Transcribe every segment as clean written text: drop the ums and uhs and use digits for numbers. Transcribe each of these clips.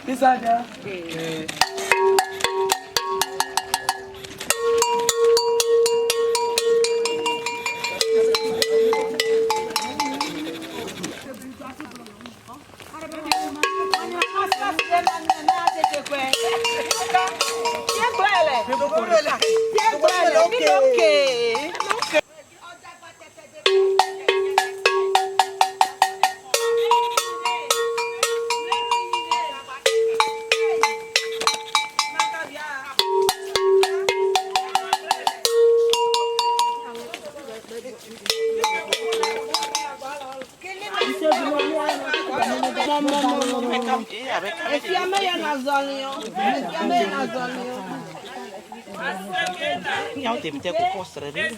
Bisa dia. Nhau tìm theo của poster đấy.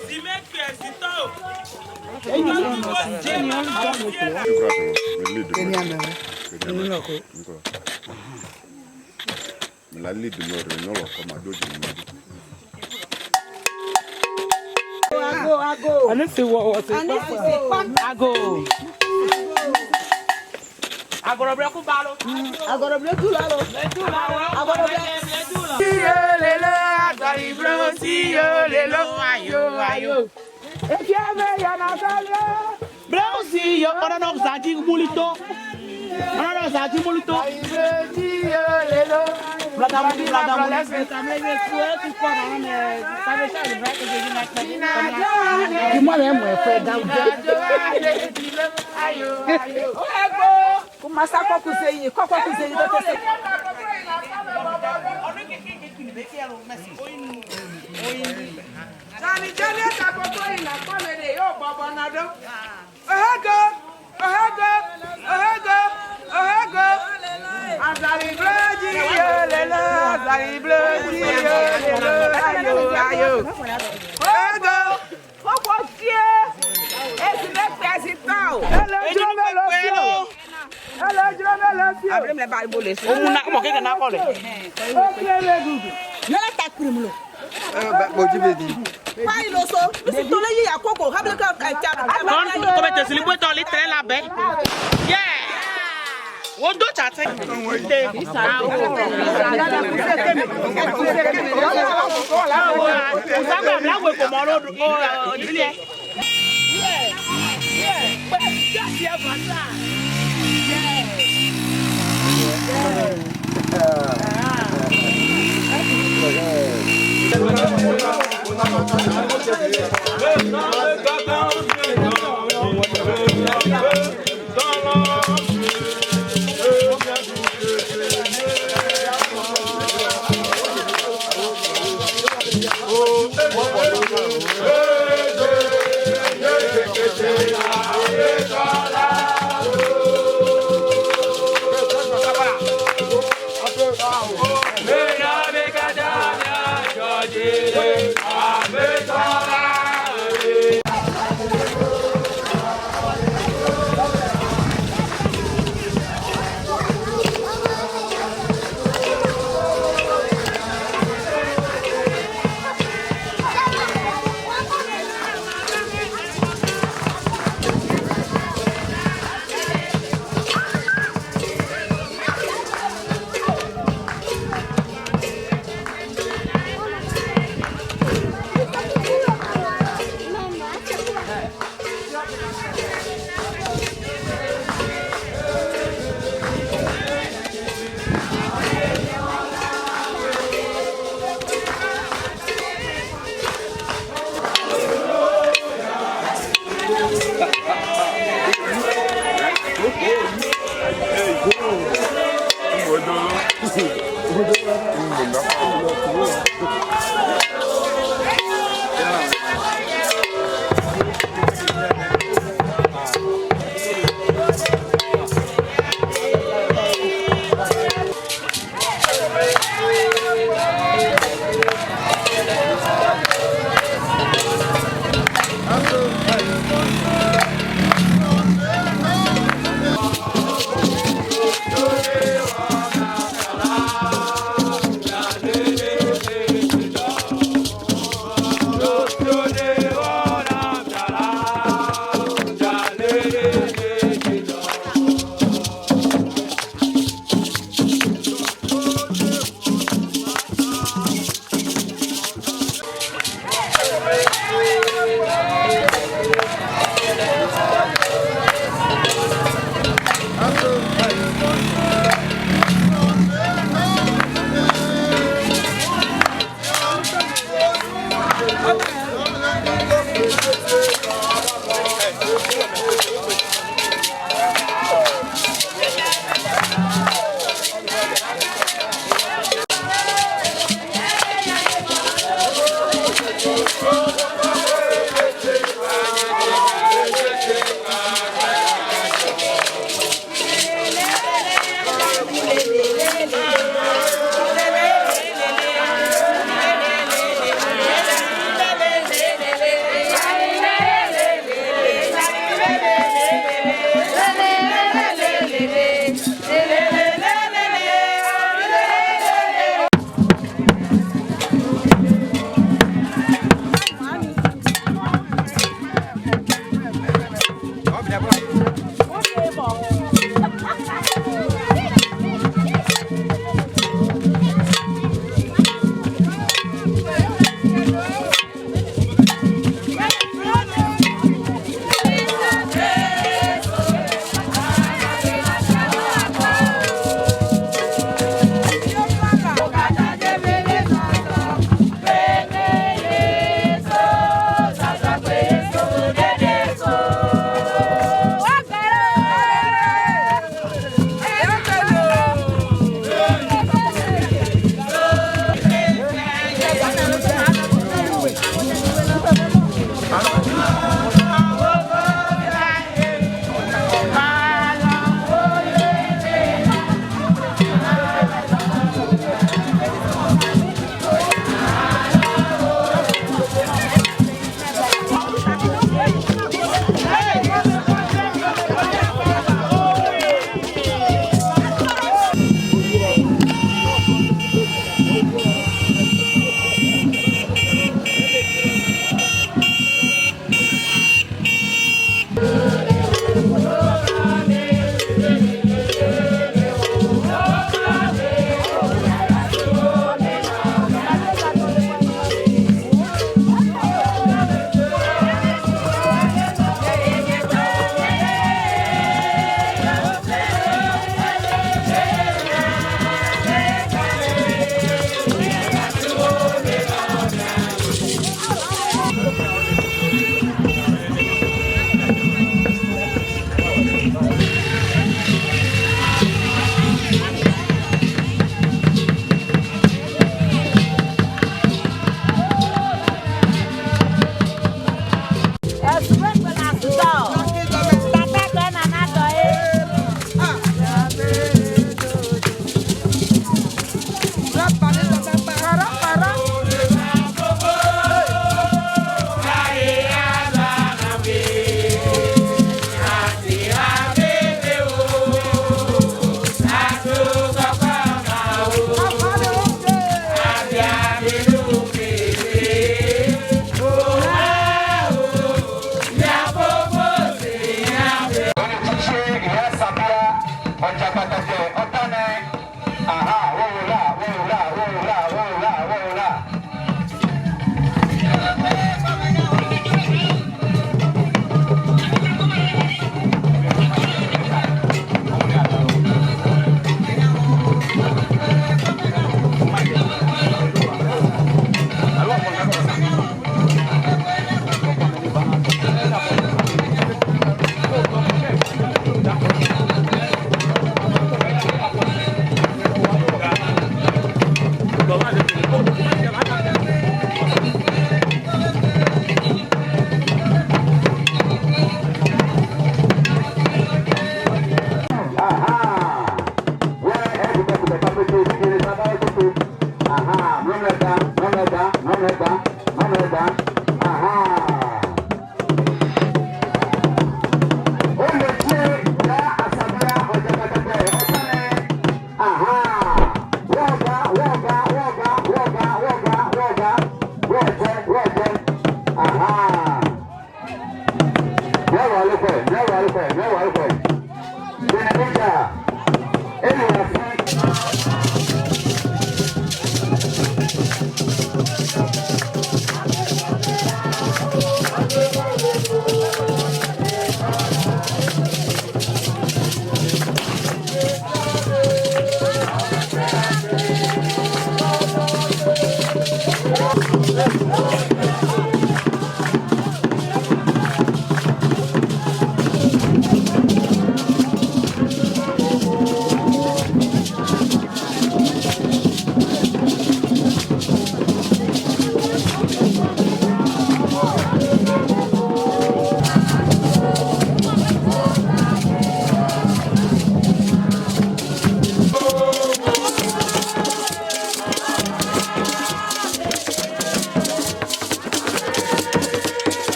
Agora branco balo. Agora branco lalo. Agora Lelo, agora branco, lelo, ayo, ayo. Brauzinho, ora não zadi mulito. Ora não zadi mulito. Lelo. Blada mulito. Que mulher foi dar o Ayo, ayo. Começa a cozinhar, cozinhar. Johnny, essa coisa na comida, eu babonado. Azari bloody, lelo, azari bloody, lelo, ayo. Esse não é presidão. Abre-me levar o boleto. Como que na cola? Não é tá crimulo. Pai não sou. Se tu lê a coco, sabe que é Quando começa esse livro, então ele tem lá bem. Yeah. O do chat.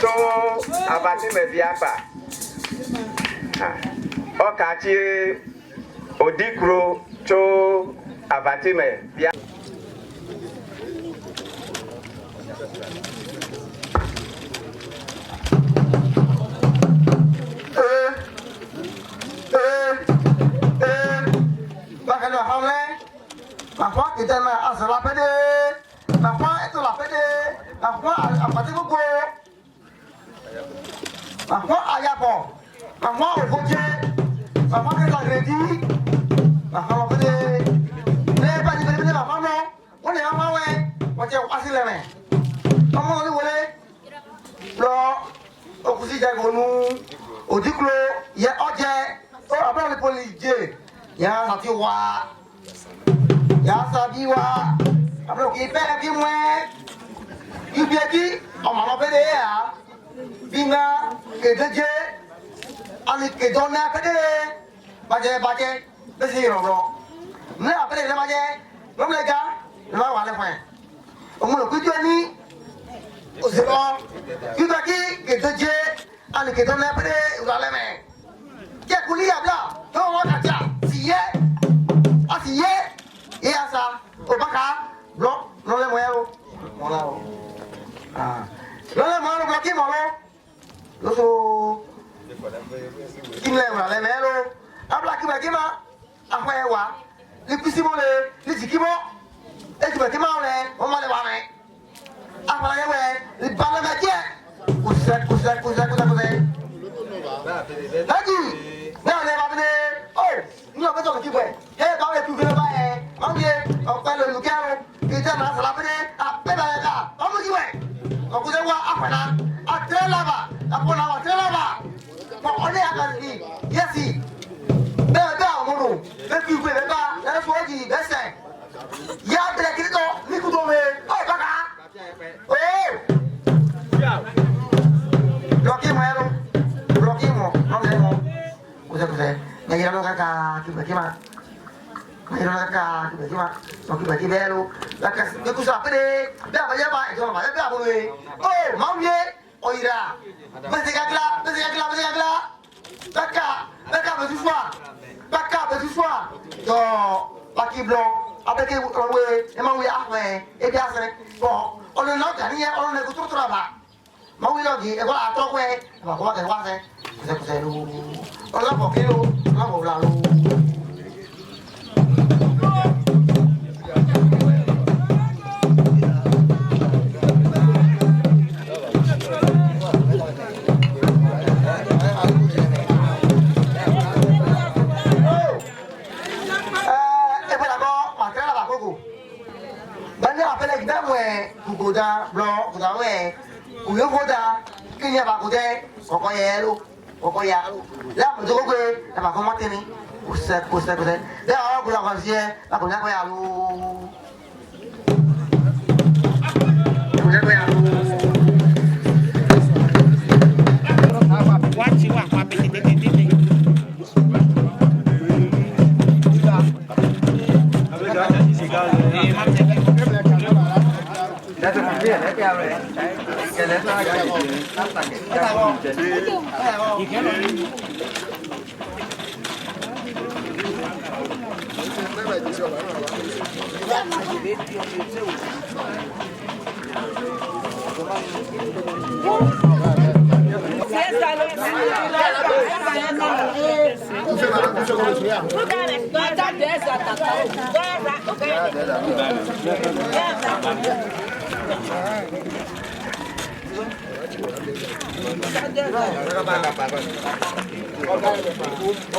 tó abati me biaba o ka ti odikro tó abati me bia bakana hamle parfois que dans la sala pede parfois et la pede parfois à partir de quoi parfois à yapo parfois au côté parfois que la crédit parfois pede ne pas dire pede parfois non on est en ouais on tient à se lever comment on le lo au cousi d'agonu au diclo il y a objet après le policier ya sati wa ya sabi wa après qui fait bien moins il bien dit on m'a appelé à binga que de je ani que donne à pede baje de si ro ne après le baje comme les gars le va aller point on me le coup ni au zéro il va qui que de je ani que donne à pede vous allez mais que coulis à blanc non on a déjà asiye ye asa obaka blo no le moyo mola lo le moyo blo ki molo lo so kimle wa le melo abla ki ba ki ma afọ ewa li pisi mo le li jikimo e ti ba ki ma le o ma le wa me afọ ye we li ba le ma je kusa lagi na le ba bene oh ni o ko to ki bo e ba we tu vele ba e o ye o pa lo lu karo ki ta na sala bene a pe ba ka o mo ki we o ku se wa afana a tre la ba a po na wa tre la ba ko o ne aka ni yesi be o mo ro be ki we be ba na so ji be se ya be ki to ni ku do me o ba ka o bloquemos, no leemos. Usted, me quiero lo que acá, que me quema. Me quiero lo que acá, que me quema. No que me queme lo. La que yo que usaba pere, vea para allá para, yo no vaya para por ahí. Oh, mami, oirá. Vete acá, Baka, me tu soir. Yo, paki blanc. Après que et ma oui après, et bien c'est bon. On ne l'a gagné, on ne le trouve pas. Mau lagi, kalau atau kue, bawa ke luar saya, saya lu, kalau bawa kilo, kalau bawa lalu. Banyak apa lagi dah mue, kuda, blok, kuda mue. Uyo koda kinya ba kode kokoyelu kokoyalu la mzo ko la ba ko mateni usa la o ko la kwasie la ko na ko yalu wachi wa kwa pete Đã được biết đấy keo rồi. Cái đấy nó cái tắt tắt cái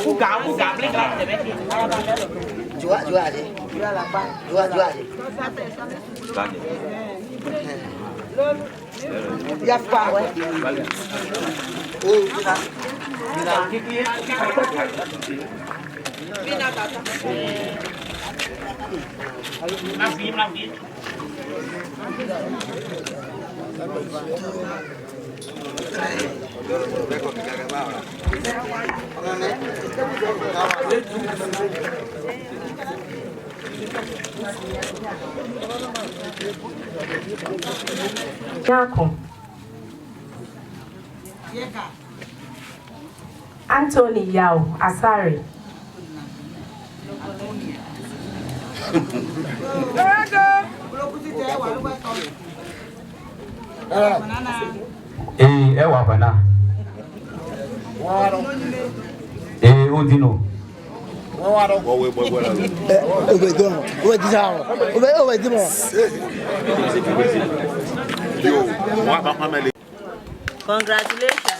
Cú cạp lấy cái để mấy chúa gì? Chúa là ba. Chúa gì? Giáp qua vậy. Kita. Bina tata. Làm gì? Jacob. Anthony Yao Asari. Wapana. Udino. Congratulations.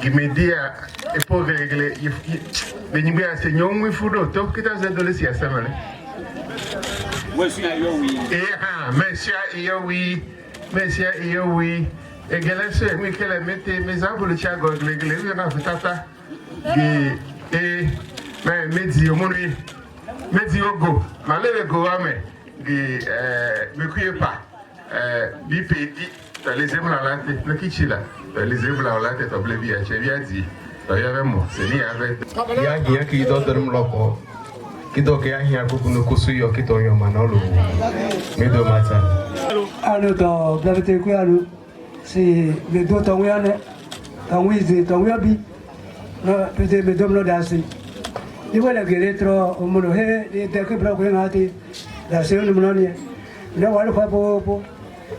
Gimedia e poi regle veni bia segno un fudo to che ta zedole sia semane Messia io oui e gelese mi che le mette mesavo le chago le na fitata e mezio moni mezio go ma le go ame me kuye pa BPD les éblancs le kichila les éblancs là te oblige bien chez bien dit il y avait moi c'est ni avec ya qui d'autre me loko qui donc ya hier beaucoup nous kusuyo qui to yo manolo me do mata alors dans gravité quoi alors c'est les deux temps là temps oui temps oui peut-être me donne l'audace ni voilà que les trois au monde he de que bloquer ngati la c'est une mononie le wala fa po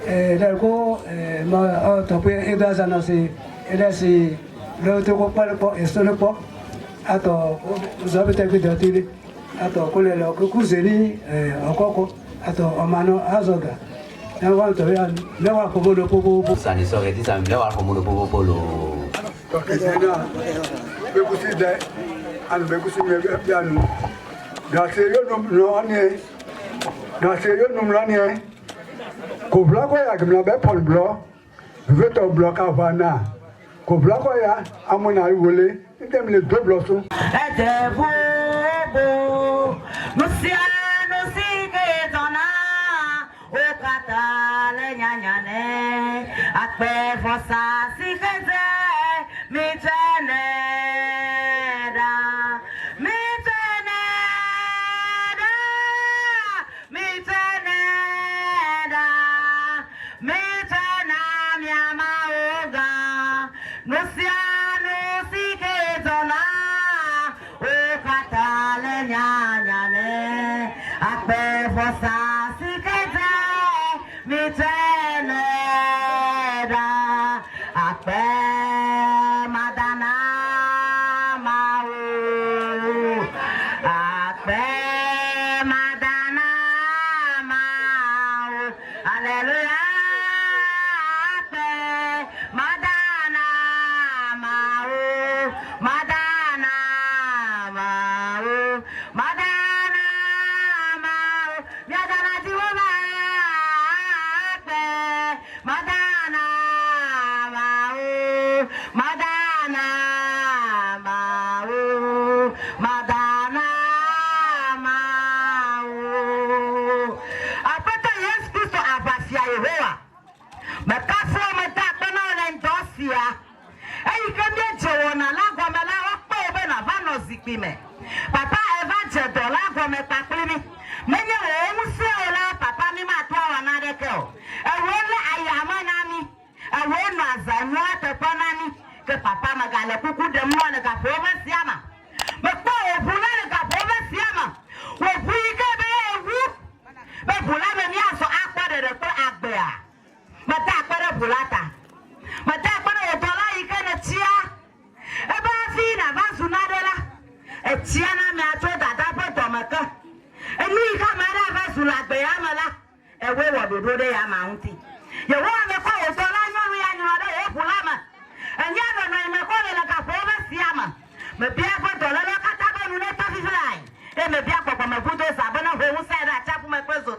là ko ma to pe e da sana c'est et là c'est le to ko pas et ce le pas ato vous avez été que de ato ko le ko kuzeni okoko ato omano azoga na wa to ya na wa ko mo po Sani so que dizan le wa como lo popo lo. Okay na be kusi dai an be kusi me be anu da se yo no ani da se yo no mlani ko bla ko ya gmla be pon blo veto blo ka vana ko bla ko ya amona wole ndem le do blo so Etevo Luciano Sigedona o catale nyanyane akpe fosa sigeze mi teneda mi miteneda akpe madana mau akpe madana mau haleluya akpe madana mau madana mau madana mau biadana jiwa akpe madana mau madana mau madana mau apata Yesu Kristo abasia Yehowa mekafo meta pena ole ndosia eyi kende jewona lagwa mela wakpo ebe na vano zikpime papa eva jedo lagwa me paklimi menye wo se ola papa mi ma to wana deke o ewo le ayama nami ewo no azanu atepo nami ke papa magale kuku de mo le ka fo siama me ko obula le ka fo siama wo buike be ewu be bula me ni aso akwade de ko agbea mata akwade bulata mata akwade otola ike ne tia ebe afi na vasu na dela etia na me ato dada poto maka enu ika mara vasu la agbea mala ewe wododo de ya maunti ye wo me ko otola nyoru ya nyoru de bulama enya no no me ko le ka fo siama me bia ko dola la kata ba nu ne to fi fly e me bia ko me fudo sa bona ho mu sa da chapu me prezo